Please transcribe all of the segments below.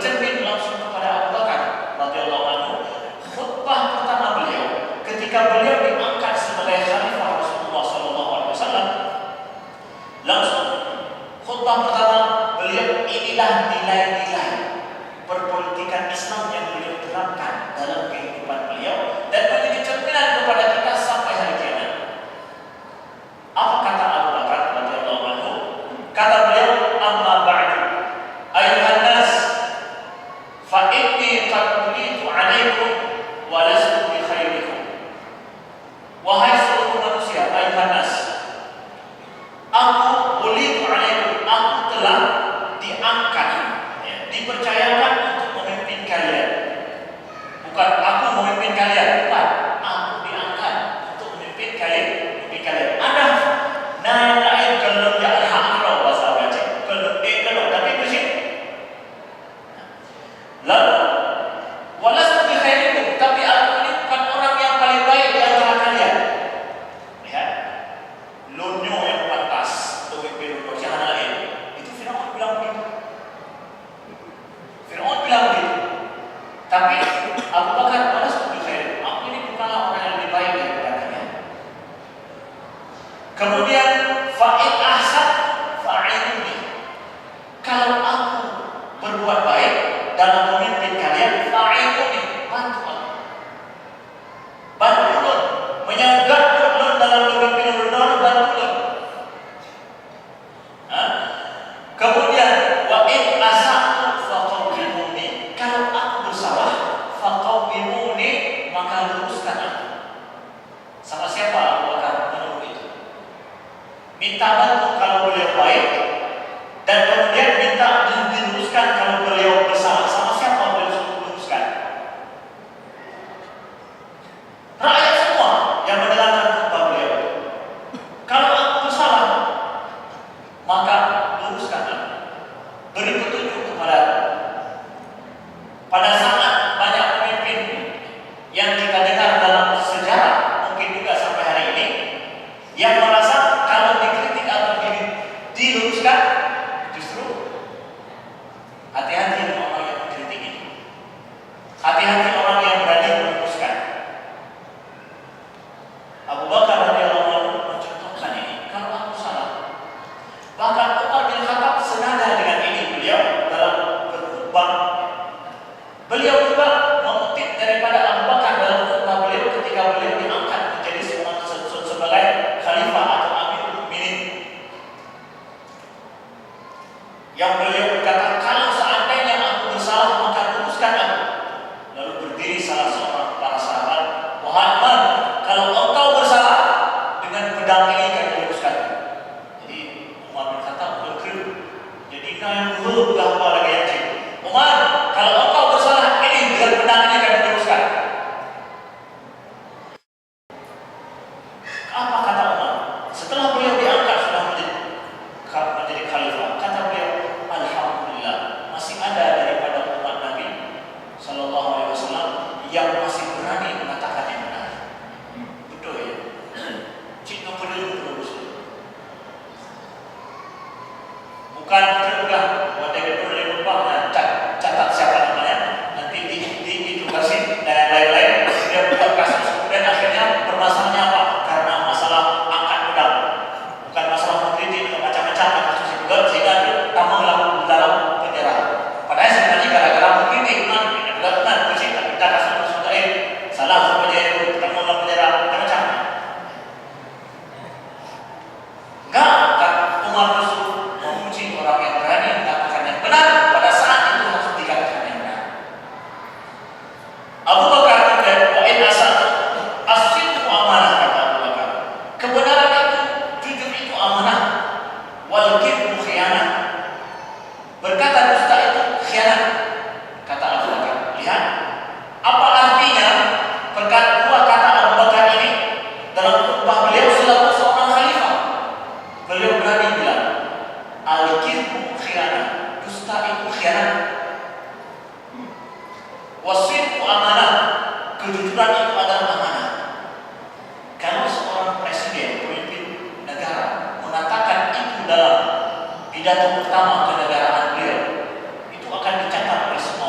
bercermin langsung kepada Abu Bakar radhiyallahu anhu. Khutbah pertama beliau ketika beliau diangkat sebagai khalifah Rasulullah SAW, langsung khutbah pertama beliau, inilah nilai-nilai perpolitikan Islam yang beliau terapkan dalam kehidupan beliau dan menjadi cerminan kepada kita sampai hari kiamat. Apa kata Abu Bakar radhiyallahu anhu? Kata beliau, amma ba'du ayuhan nas fa inni qad bulitu 'alaikum wa lastu bi khairikum. Wahai seluruh manusia, ayuhan nas, aku bulitu 'alaikum, aku telah diangkat, dipercayakan untuk memimpin kalian. Bukan aku memimpin kalian, bukan, aku diangkat untuk memimpin kalian. Ada nah lain kalau ya al-hamra bahasa Aceh, kalau tapi bersih. Lalu walastu bi khairikum, tapi aku ini bukan orang yang paling baik di antara kalian. Lihat, lonyo yang pantas untuk memimpin perjalanan lain. Itu Firaun bilang begitu. Firaun bilang begitu. Tapi Abu Bakar walastu bi khairikum, aku ini bukanlah orang yang lebih baik daripada kalian. Kemudian fa'in ahsan fa'inuni, kalau aku berbuat baik dalam memimpin kalian, fa'inuni, bantu aku, bantu ulun, menyagat ulun dalam memimpin ulun, bantu ulun. Kemudian wa'in asatu faqawwimuni, kalau aku bersalah, faqawwimuni, maka luruskan aku. Sama siapa Abu Bakar menurut itu? Minta bantu kalau beliau baik, dan kemudian minta diluruskan kalau beliau bersalah. Sama siapa beliau suruh luruskan? Rakyat semua yang mendengarkan khutbah beliau. Kalau aku bersalah, maka luruskan aku, beri petunjuk kepada aku. Pada saat banyak pemimpin yang kita dengar dalam sejarah, mungkin juga sampai hari ini, yang merasa kalau dikritik atau diluruskan, justru hati-hati dengan orang yang mengkritik ini. Hati-hati orang yang berani meluruskan. Abu Bakar radhiyallahu anhu mencontohkan ini. Kalau aku salah, bahkan Umar bin Khattab senada dengan ini beliau dalam berkhutbah. Beliau juga mengutip daripada Abu Bakar dalam khutbah beliau ketika beliau diangkat menjadi sebagai khalifah atau amirul mukminin, yang beliau berkata, kalau seandainya aku bersalah maka luruskan aku. Lalu berdiri salah seorang para sahabat, Muhammad, kalau engkau bersalah, dengan pedang ini akan diluruskan. Jadi Umar bin Khattab berkata, jadi kan dulu apa lagi yang cik, Umar, kalau engkau bersalah, ini dengan pedang ini akan diluruskan. Apa kata Umar? Setelah beliau diangkat sudah menjadi khalifah, kata beliau, alhamdulillah, masih ada daripada umat Nabi sallallahu alaihi wasallam yang masih berani mengatakan yang benar. Betul ya? Cik no perlu terus. Bukan terugah buat dia perlu lupa catat siapa namanya, nanti diedukasi dan lain-lain. Dia buat kasus kemudian akhirnya permasalahannya apa? Karena masalah angkat pedang, bukan masalah mengkritik atau macam-macam kasus itu, sehingga tamulah dalam penjara. Padahal sebenarnya gara-gara mengkritik, benar bersih, kita kasus lain salah sampai dia tamu dalam penjara macam-macam. Enggak, Umar Rasul memuji orang yang berani mengatakan yang benar pada saat itu harus dikatakan yang benar. Abu Bakar kemudian wa'in asal as-sidqu amanah, kata Abu Bakar. Kebenaran itu, jujur itu amanah. Wal kidbu khianah. Berkata dusta itu khianat, kata Abu Bakar. Lihat, apa artinya dua kata Abu Bakar ini dalam khutbah beliau selaku seorang khalifah. Beliau berani bilang, al-kidbu khianah, dusta itu khianat. Wasidqu amanah, kejujuran itu adalah amanah. Kalau seorang presiden, pemimpin negara mengatakan itu dalam pidato pertama kenegaraan beliau, itu akan dicatat oleh semua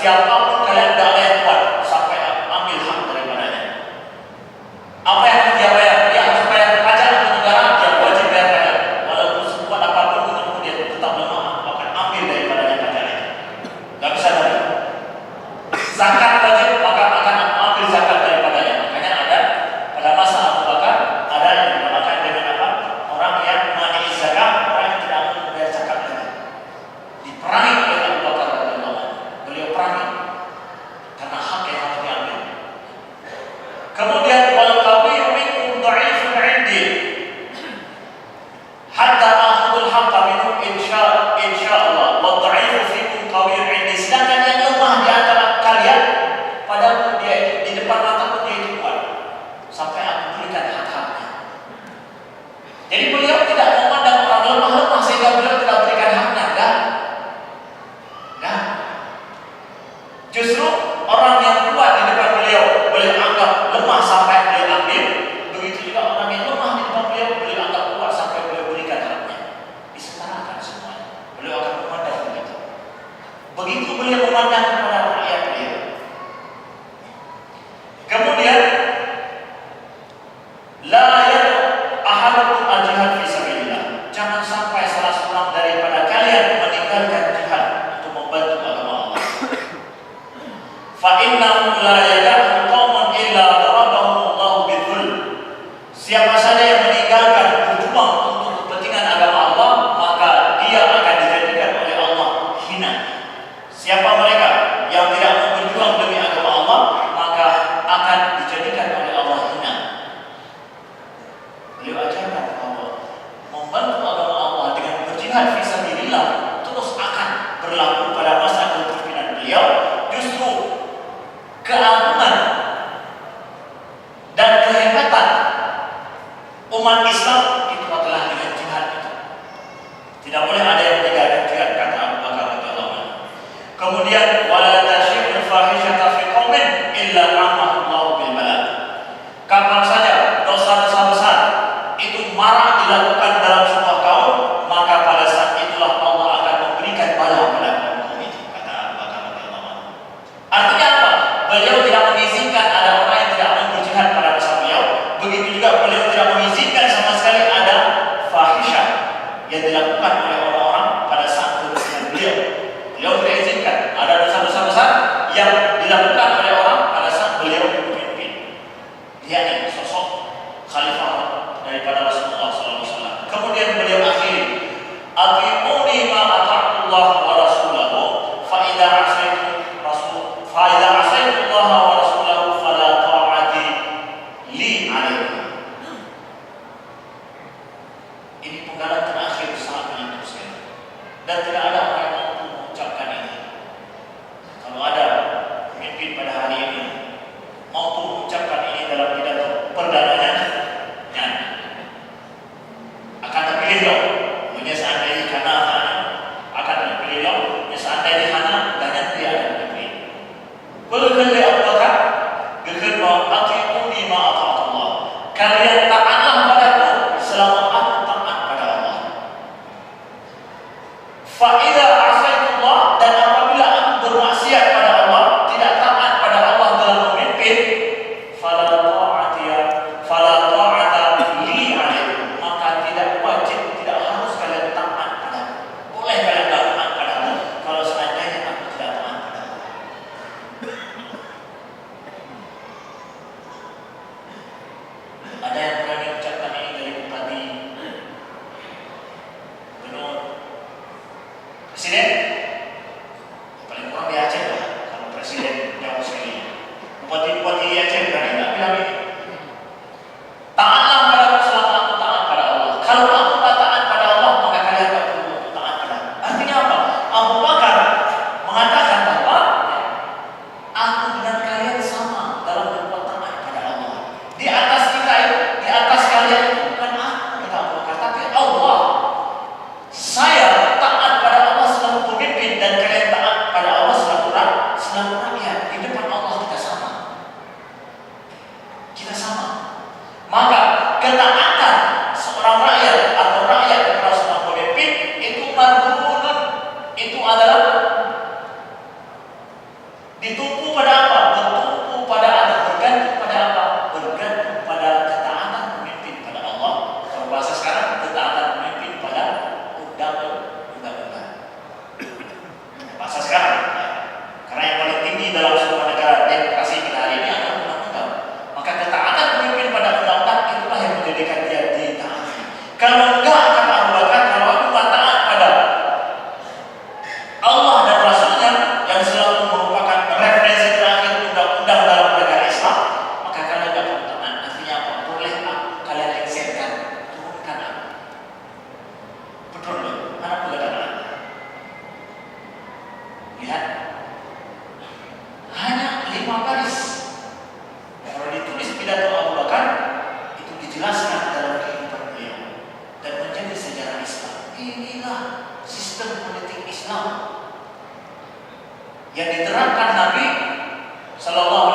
siapapun kalian tidak ada yang kuat sampai aku ambil hak daripadanya. Apa yang harus dia bayar? Dia harus bayar pajak untuk negara, dia wajib bayar pajak. Walaupun sekuat apapun untuk dia tetap lemah, aku akan ambil daripadanya pajaknya. Gak bisa lari. Zakat wajib, maka akan ambil zakat daripadanya. Makanya ada pada masa Abu Bakar ada yang dinamakan dengan apa? Orang yang mani zakat, orang yang tidak mau membayar zakat lagi. Diperangi oleh Abu Bakar radhiyallahu anhu. Beliau perangi karena hak yang harus diambil. Kemudian wal qawiyyu minkum dha'ifun 'indi hatta akhudul haqqa minhu insyaallah wa dha'ifu fikum qawiyyun 'indi. Sedangkan yang lemah di antara kalian padahal dia itu di depan mataku dia itu kuat sampai aku berikan hak-haknya. Jadi beliau tidak memandang orang lemah sehingga beliau tidak berikan haknya. Enggak. Justru orang yang kuat di depan beliau anggap lemah sampai beliau ambil. Begitu juga orang yang lemah di depan beliau anggap kuat sampai beliau berikan haknya. Disetarakan semuanya. Beliau akan memandang begitu. Begitu beliau memandang kepada rakyat beliau. Kemudian la yadu ahadukum al-jihad fi sabilillah. Jangan sampai salah seorang daripada kalian meninggalkan jihad untuk membantu agama Allah. Fa innahu la yad'u qauman illa darabahum Allah bidhul. Siapa saja yang meninggalkan berjuang untuk kepentingan agama Allah, maka dia akan dijadikan oleh Allah hina. Siapa mereka yang tidak mau berjuang demi agama Allah, maka akan dijadikan oleh Allah hina. Beliau ajarkan bahwa membantu agama Allah dengan berjihad fi sabilillah terus akan berlaku pada masa kepemimpinan beliau. Justru keagungan dan kehebatan umat Islam itu adalah dengan jihad itu. Tidak boleh ada yang meninggalkan jihad, kata Abu Bakar radhiyallahu anhu. Kemudian wala tashi'ul fahishata fi qaumin illa amahum Allah bil bala. Kapan saja dosa-dosa besar itu marak dilakukan dalam sebuah kaum, maka pada saat itulah Allah akan memberikan bala pada kaum itu, kata Abu Bakar radhiyallahu anhu. Artinya apa? Beliau tidak mengizinkan ada orang yang tidak mau berjihad pada masa beliau. Begitu juga beliau tidak mengizinkan sama sekali ada fahisyah yang dilakukan oleh orang-orang pada saat kepemimpinan beliau. Beliau tidak izinkan ada dosa-dosa besar yang dilakukan oleh orang pada saat beliau memimpin. Dia adalah sosok khalifah daripada Rasulullah SAW. Kemudian beliau akhiri, ati'uni ma ata'ullah wa rasulahu fa idza asaitu Allah wa rasulahu fala ta'ati li alaikum. Ini penggalan terakhir saat menyentuh sekali. Dan tidak ada orang yang mampu mengucapkan ini. Kalau ada pemimpin pada hari ini mampu mengucapkan ini dalam pidato perdananya, nyanyi. Akan terpilih dong. Punya seandainya karena akan terpilih dong. Punya seandainya hana dan dia akan terpilih. Berkali Abu Bakar, berkali ati'uni ma ata'atullah. Kalian taatlah padaku selama aku taat pada Allah. Fa idza asaitullah, dan apabila aku bermaksiat pada Allah, tidak taat pada Allah dalam memimpin, fala ta'ata li alaikum. Maka tidak wajib, tidak harus kalian taat padaku. Boleh kalian taat padaku kalau seandainya aku tidak taat padaku. Ada yang berani ucapkan ini dari bupati, gubernur, presiden? Paling kurang di Aceh lah, kalau presiden jauh sekali. Bupati-bupati di Aceh berani tak bilang ini? Taatlah padaku selama aku taat pada Allah. Kalau aku tak taat pada Allah, maka kalian tak perlu untuk taat pada aku. Artinya apa? Abu Bakar mengatakan bahwa aku dan kalian sama dalam berbuat taat pada Allah. Di atas kita itu, di atas kalian itu bukan aku, kata Abu Bakar, tapi Allah. Saya taat pada Allah selaku pemimpin dan kalian taat pada Allah selaku rakyat. Di depan Allah kita sama. seperti dalam sebuah negara demokrasi pada hari ini adalah undang-undang. Maka ketaatan pemimpin pada undang-undang itulah yang menjadikan dia ditaati. Kalau enggak, kata Abu Bakar, kalau aku tak taat pada Allah dan Rasulnya yang selalu merupakan referensi terakhir undang-undang dalam negara Islam, maka kalian tidak akan taat. Artinya apa? Boleh kalian lengserkan, turunkan aku. Betul loh, mana boleh taat. Lihat, hanya 5 baris. Kalau ditulis pidato Abu Bakar, itu dijelaskan dalam kehidupan beliau dan menjadi sejarah Islam. Inilah sistem politik Islam yang diterapkan Nabi Sallallahu